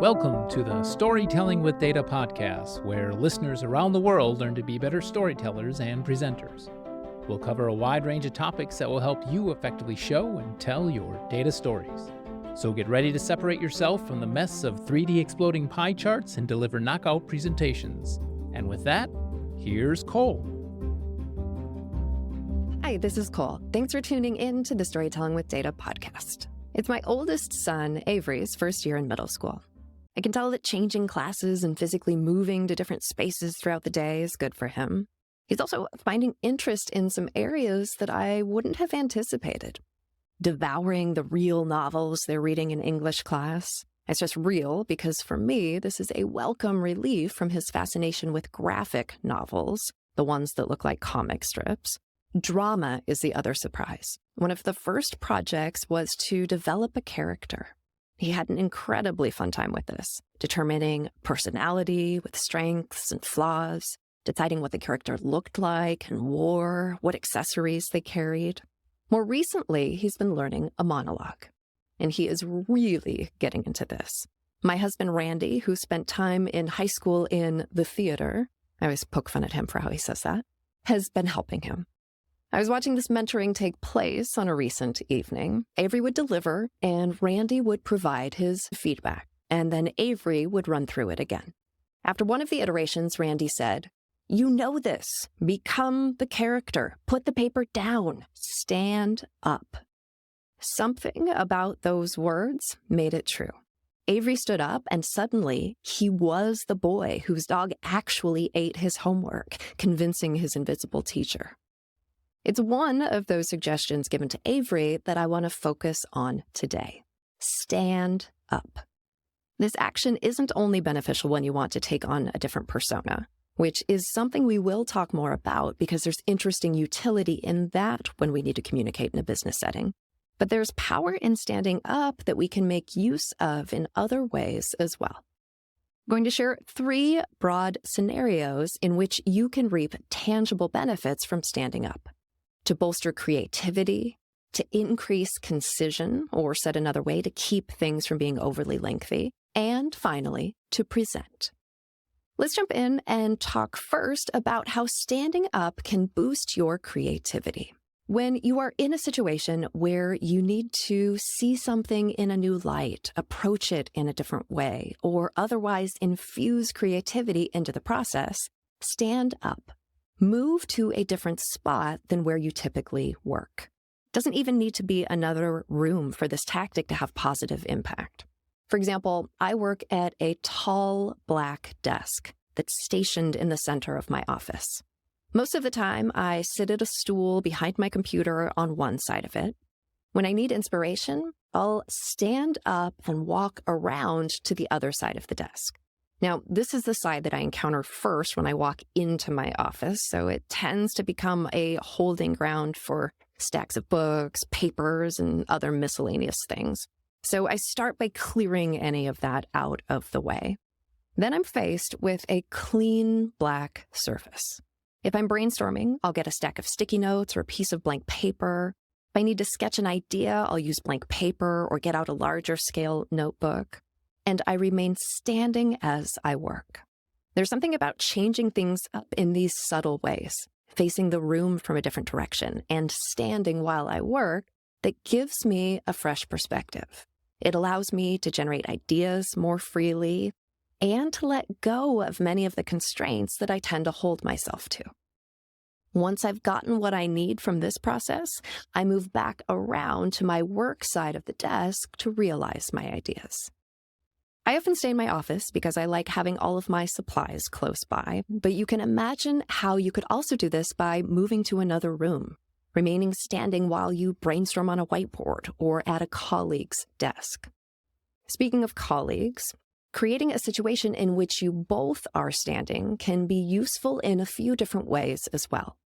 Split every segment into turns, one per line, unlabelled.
Welcome to the Storytelling with Data podcast, where listeners around the world learn to be better storytellers and presenters. We'll cover a wide range of topics that will help you effectively show and tell your data stories. So get ready to separate yourself from the mess of 3D exploding pie charts and deliver knockout presentations. And with that, here's Cole.
Hi, this is Cole. Thanks for tuning in to the Storytelling with Data podcast. It's my oldest son, Avery's first year in middle school. I can tell that changing classes and physically moving to different spaces throughout the day is good for him. He's also finding interest in some areas that I wouldn't have anticipated. Devouring the real novels they're reading in English class. It's just real because for me, this is a welcome relief from his fascination with graphic novels, the ones that look like comic strips. Drama is the other surprise. One of the first projects was to develop a character. He had an incredibly fun time with this, determining personality with strengths and flaws, deciding what the character looked like and wore, what accessories they carried. More recently, he's been learning a monologue, and he is really getting into this. My husband, Randy, who spent time in high school in the theater, I always poke fun at him for how he says that, has been helping him. I was watching this mentoring take place on a recent evening. Avery would deliver, and Randy would provide his feedback, and then Avery would run through it again. After one of the iterations, Randy said, "You know this. Become the character. Put the paper down. Stand up." Something about those words made it true. Avery stood up, and suddenly he was the boy whose dog actually ate his homework, convincing his invisible teacher. It's one of those suggestions given to Avery that I want to focus on today. Stand up. This action isn't only beneficial when you want to take on a different persona, which is something we will talk more about because there's interesting utility in that when we need to communicate in a business setting. But there's power in standing up that we can make use of in other ways as well. I'm going to share 3 broad scenarios in which you can reap tangible benefits from standing up. To bolster creativity, to increase concision, or said another way, to keep things from being overly lengthy, and finally, to present. Let's jump in and talk first about how standing up can boost your creativity. When you are in a situation where you need to see something in a new light, approach it in a different way, or otherwise infuse creativity into the process, stand up. Move to a different spot than where you typically work. Doesn't even need to be another room for this tactic to have positive impact. For example, I work at a tall black desk that's stationed in the center of my office. Most of the time, I sit at a stool behind my computer on one side of it. When I need inspiration, I'll stand up and walk around to the other side of the desk. Now, this is the side that I encounter first when I walk into my office, so it tends to become a holding ground for stacks of books, papers, and other miscellaneous things. So I start by clearing any of that out of the way. Then I'm faced with a clean black surface. If I'm brainstorming, I'll get a stack of sticky notes or a piece of blank paper. If I need to sketch an idea, I'll use blank paper or get out a larger scale notebook. And I remain standing as I work. There's something about changing things up in these subtle ways, facing the room from a different direction, and standing while I work that gives me a fresh perspective. It allows me to generate ideas more freely and to let go of many of the constraints that I tend to hold myself to. Once I've gotten what I need from this process, I move back around to my work side of the desk to realize my ideas. I often stay in my office because I like having all of my supplies close by, but you can imagine how you could also do this by moving to another room, remaining standing while you brainstorm on a whiteboard or at a colleague's desk. Speaking of colleagues, creating a situation in which you both are standing can be useful in a few different ways as well.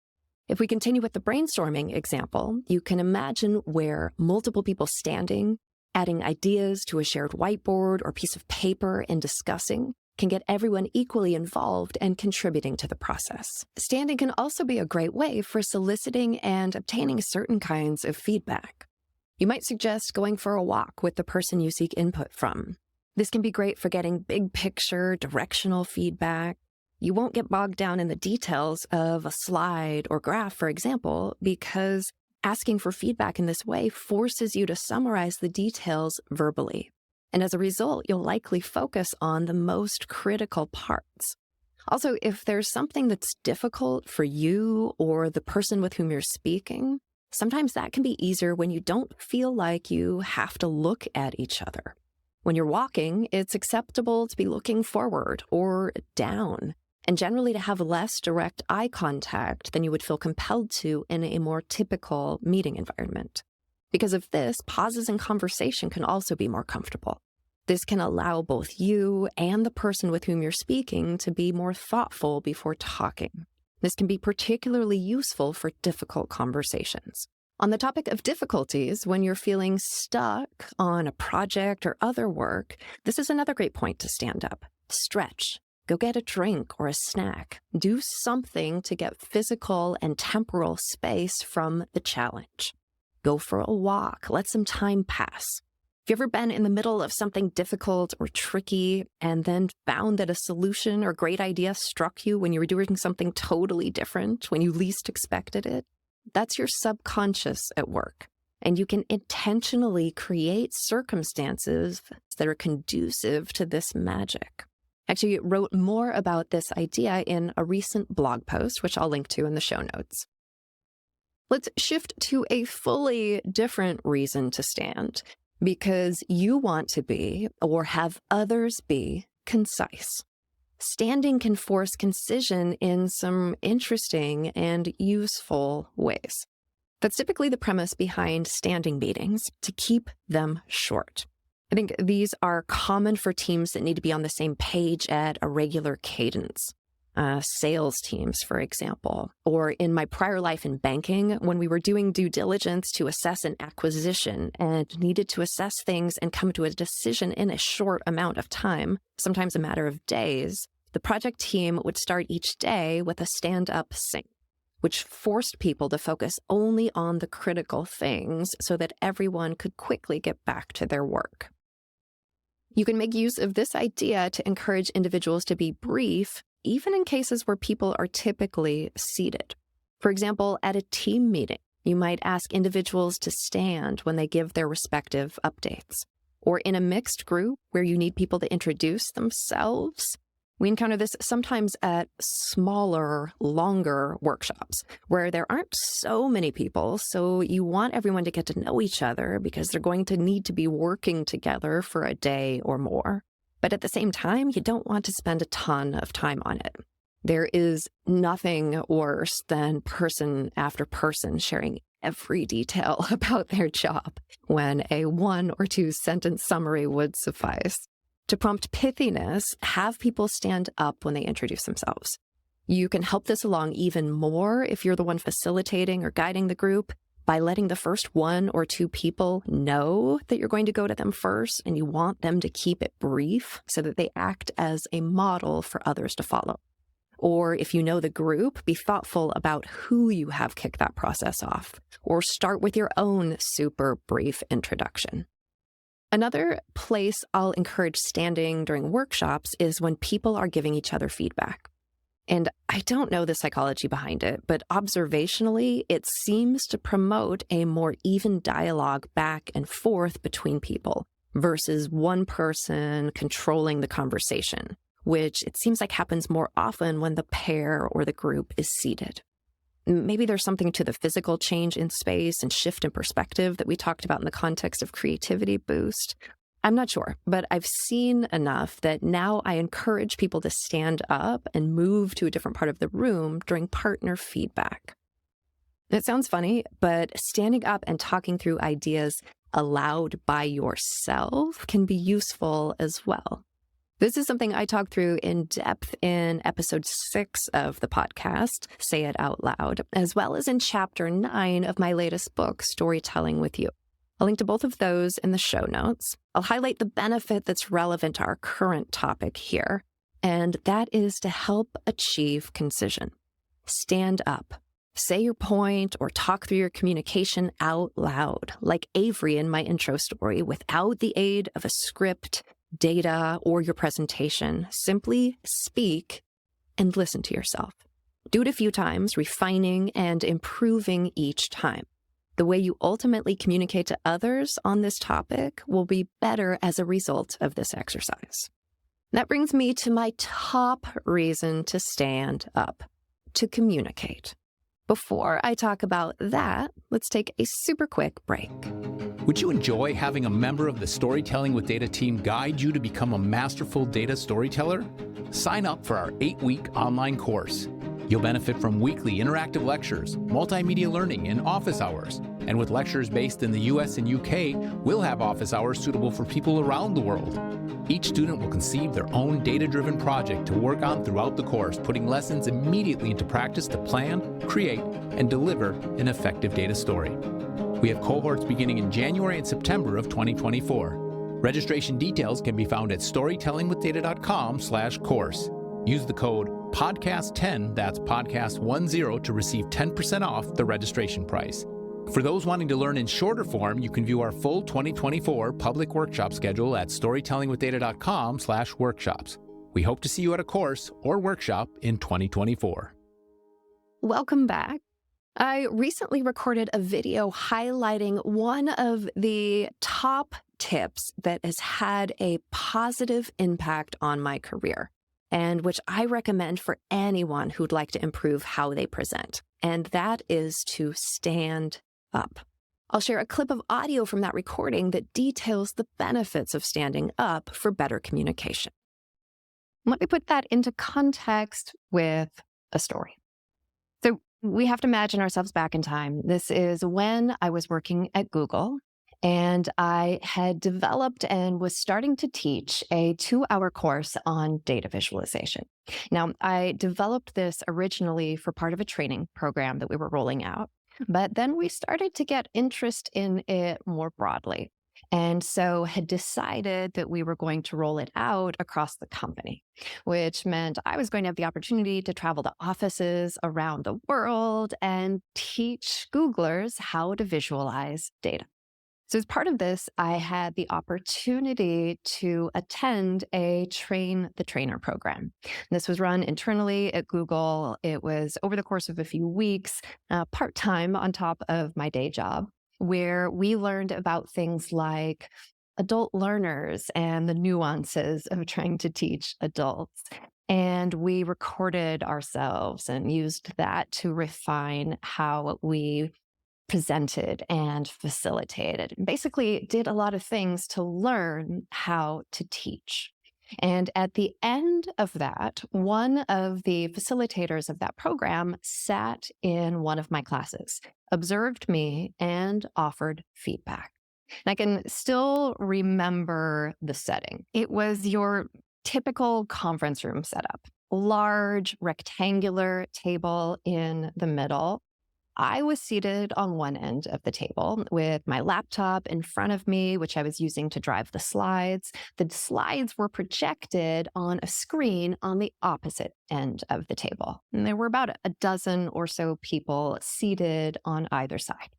If we continue with the brainstorming example, you can imagine where multiple people standing, adding ideas to a shared whiteboard or piece of paper and discussing can get everyone equally involved and contributing to the process. Standing can also be a great way for soliciting and obtaining certain kinds of feedback. You might suggest going for a walk with the person you seek input from, This can be great for getting big picture, directional feedback. You won't get bogged down in the details of a slide or graph, for example, because asking for feedback in this way forces you to summarize the details verbally. And as a result, you'll likely focus on the most critical parts. Also, if there's something that's difficult for you or the person with whom you're speaking, sometimes that can be easier when you don't feel like you have to look at each other. When you're walking, it's acceptable to be looking forward or down, and generally to have less direct eye contact than you would feel compelled to in a more typical meeting environment. Because of this, pauses in conversation can also be more comfortable. This can allow both you and the person with whom you're speaking to be more thoughtful before talking. This can be particularly useful for difficult conversations. On the topic of difficulties, when you're feeling stuck on a project or other work, this is another great point to stand up. Stretch. Go get a drink or a snack. Do something to get physical and temporal space from the challenge. Go for a walk. Let some time pass. Have you ever been in the middle of something difficult or tricky and then found that a solution or great idea struck you when you were doing something totally different, when you least expected it? That's your subconscious at work. And you can intentionally create circumstances that are conducive to this magic. Actually, wrote more about this idea in a recent blog post, which I'll link to in the show notes. Let's shift to a fully different reason to stand, because you want to be, or have others be, concise. Standing can force concision in some interesting and useful ways. That's typically the premise behind standing meetings, to keep them short. I think these are common for teams that need to be on the same page at a regular cadence. Sales teams, for example, or in my prior life in banking, when we were doing due diligence to assess an acquisition and needed to assess things and come to a decision in a short amount of time, sometimes a matter of days, the project team would start each day with a stand-up sync, which forced people to focus only on the critical things so that everyone could quickly get back to their work. You can make use of this idea to encourage individuals to be brief, even in cases where people are typically seated. For example, at a team meeting, you might ask individuals to stand when they give their respective updates. Or in a mixed group where you need people to introduce themselves. We encounter this sometimes at smaller, longer workshops where there aren't so many people, so you want everyone to get to know each other because they're going to need to be working together for a day or more. But at the same time, you don't want to spend a ton of time on it. There is nothing worse than person after person sharing every detail about their job when a 1 or 2 sentence summary would suffice. To prompt pithiness, have people stand up when they introduce themselves. You can help this along even more if you're the one facilitating or guiding the group by letting the first 1 or 2 people know that you're going to go to them first and you want them to keep it brief so that they act as a model for others to follow. Or if you know the group, be thoughtful about who you have kick that process off, or start with your own super brief introduction. Another place I'll encourage standing during workshops is when people are giving each other feedback. And I don't know the psychology behind it, but observationally, it seems to promote a more even dialogue back and forth between people versus one person controlling the conversation, which it seems like happens more often when the pair or the group is seated. Maybe there's something to the physical change in space and shift in perspective that we talked about in the context of creativity boost. I'm not sure, but I've seen enough that now I encourage people to stand up and move to a different part of the room during partner feedback. It sounds funny, but standing up and talking through ideas aloud by yourself can be useful as well. This is something I talk through in depth in episode 6 of the podcast, Say It Out Loud, as well as in chapter 9 of my latest book, Storytelling with You. I'll link to both of those in the show notes. I'll highlight the benefit that's relevant to our current topic here, and that is to help achieve concision. Stand up. Say your point or talk through your communication out loud, like Avery in my intro story, without the aid of a script, data, or your presentation, simply speak and listen to yourself. Do it a few times, refining and improving each time. The way you ultimately communicate to others on this topic will be better as a result of this exercise. That brings me to my top reason to stand up: to communicate. Before I talk about that, let's take a super quick break.
Would you enjoy having a member of the Storytelling with Data team guide you to become a masterful data storyteller? Sign up for our 8-week online course. You'll benefit from weekly interactive lectures, multimedia learning, and office hours. And with lectures based in the US and UK, we'll have office hours suitable for people around the world. Each student will conceive their own data-driven project to work on throughout the course, putting lessons immediately into practice to plan, create, and deliver an effective data story. We have cohorts beginning in January and September of 2024. Registration details can be found at storytellingwithdata.com/course. Use the code podcast10, that's podcast10, to receive 10% off the registration price. For those wanting to learn in shorter form, you can view our full 2024 public workshop schedule at storytellingwithdata.com/workshops. We hope to see you at a course or workshop in 2024.
Welcome back. I recently recorded a video highlighting one of the top tips that has had a positive impact on my career, and which I recommend for anyone who'd like to improve how they present. And that is to stand up. I'll share a clip of audio from that recording that details the benefits of standing up for better communication. Let me put that into context with a story. So we have to imagine ourselves back in time. This is when I was working at Google, and I had developed and was starting to teach a 2-hour course on data visualization. Now, I developed this originally for part of a training program that we were rolling out, but then we started to get interest in it more broadly. And so had decided that we were going to roll it out across the company, which meant I was going to have the opportunity to travel to offices around the world and teach Googlers how to visualize data. So as part of this, I had the opportunity to attend a Train the Trainer program. This was run internally at Google. It was over the course of a few weeks, part-time on top of my day job, where we learned about things like adult learners and the nuances of trying to teach adults. And we recorded ourselves and used that to refine how we presented and facilitated. Basically, did a lot of things to learn how to teach. And at the end of that, one of the facilitators of that program sat in one of my classes, observed me, and offered feedback. And I can still remember the setting. It was your typical conference room setup, large rectangular table in the middle. I was seated on one end of the table with my laptop in front of me, which I was using to drive the slides. The slides were projected on a screen on the opposite end of the table. And there were about a dozen or so people seated on either side.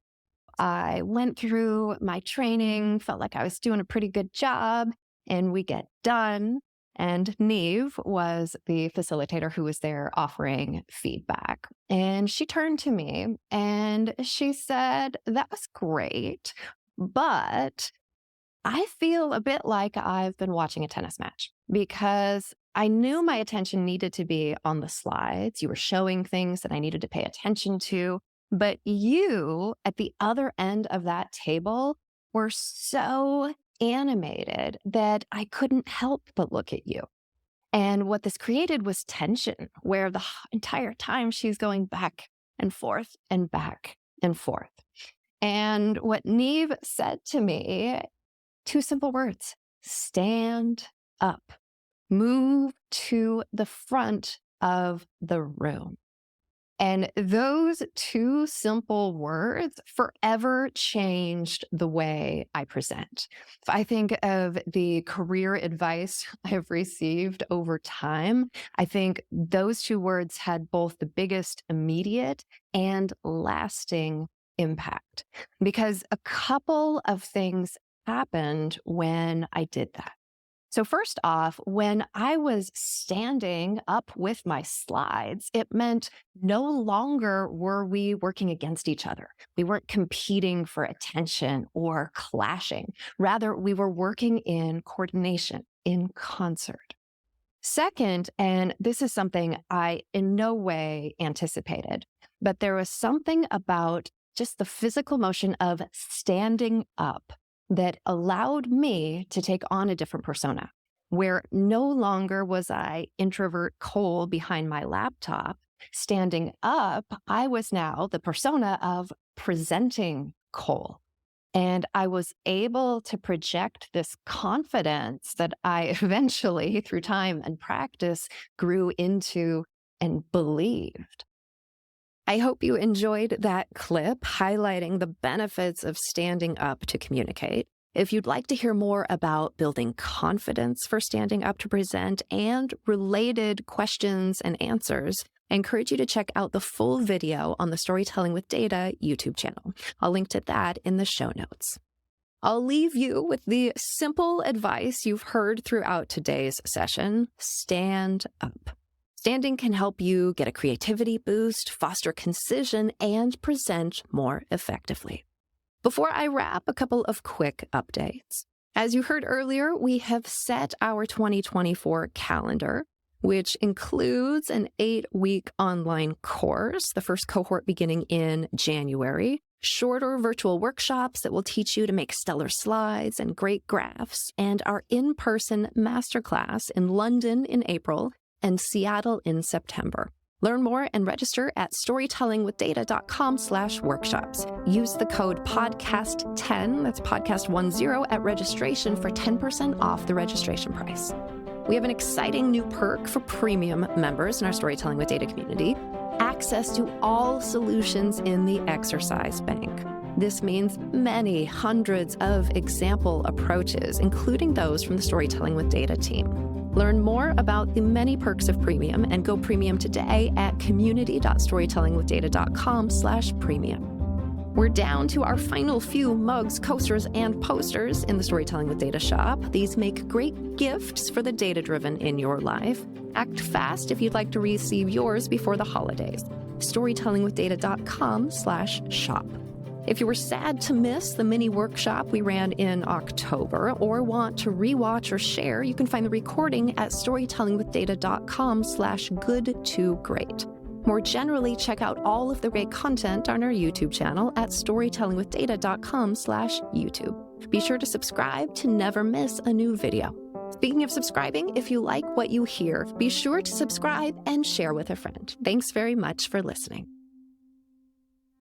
I went through my training, felt like I was doing a pretty good job, and we get done. And Neve was the facilitator who was there offering feedback. And she turned to me and she said, "That was great, but I feel a bit like I've been watching a tennis match because I knew my attention needed to be on the slides. You were showing things that I needed to pay attention to, but you at the other end of that table were so animated that I couldn't help but look at you." And what this created was tension, where the entire time she's going back and forth and back and forth. And what Neve said to me, 2 simple words: stand up, move to the front of the room. And those 2 simple words forever changed the way I present. If I think of the career advice I've received over time, I think those 2 words had both the biggest immediate and lasting impact, because a couple of things happened when I did that. So first off, when I was standing up with my slides, it meant no longer were we working against each other. We weren't competing for attention or clashing. Rather, we were working in coordination, in concert. Second, and this is something I in no way anticipated, but there was something about just the physical motion of standing up that allowed me to take on a different persona, where no longer was I introvert Cole behind my laptop. Standing up, I was now the persona of presenting Cole. And I was able to project this confidence that I eventually, through time and practice, grew into and believed. I hope you enjoyed that clip highlighting the benefits of standing up to communicate. If you'd like to hear more about building confidence for standing up to present and related questions and answers, I encourage you to check out the full video on the Storytelling with Data YouTube channel. I'll link to that in the show notes. I'll leave you with the simple advice you've heard throughout today's session: stand up. Standing can help you get a creativity boost, foster concision, and present more effectively. Before I wrap, a couple of quick updates. As you heard earlier, we have set our 2024 calendar, which includes an 8-week online course, the first cohort beginning in January, shorter virtual workshops that will teach you to make stellar slides and great graphs, and our in-person masterclass in London in April and Seattle in September. Learn more and register at storytellingwithdata.com/workshops. Use the code podcast10, that's podcast10 at registration for 10% off the registration price. We have an exciting new perk for premium members in our Storytelling with Data community: access to all solutions in the exercise bank. This means many hundreds of example approaches, including those from the Storytelling with Data team. Learn more about the many perks of premium and go premium today at community.storytellingwithdata.com/premium. We're down to our final few mugs, coasters, and posters in the Storytelling with Data shop. These make great gifts for the data-driven in your life. Act fast if you'd like to receive yours before the holidays. storytellingwithdata.com/shop. If you were sad to miss the mini workshop we ran in October or want to rewatch or share, you can find the recording at storytellingwithdata.com/good-to-great. More generally, check out all of the great content on our YouTube channel at storytellingwithdata.com/YouTube. Be sure to subscribe to never miss a new video. Speaking of subscribing, if you like what you hear, be sure to subscribe and share with a friend. Thanks very much for listening.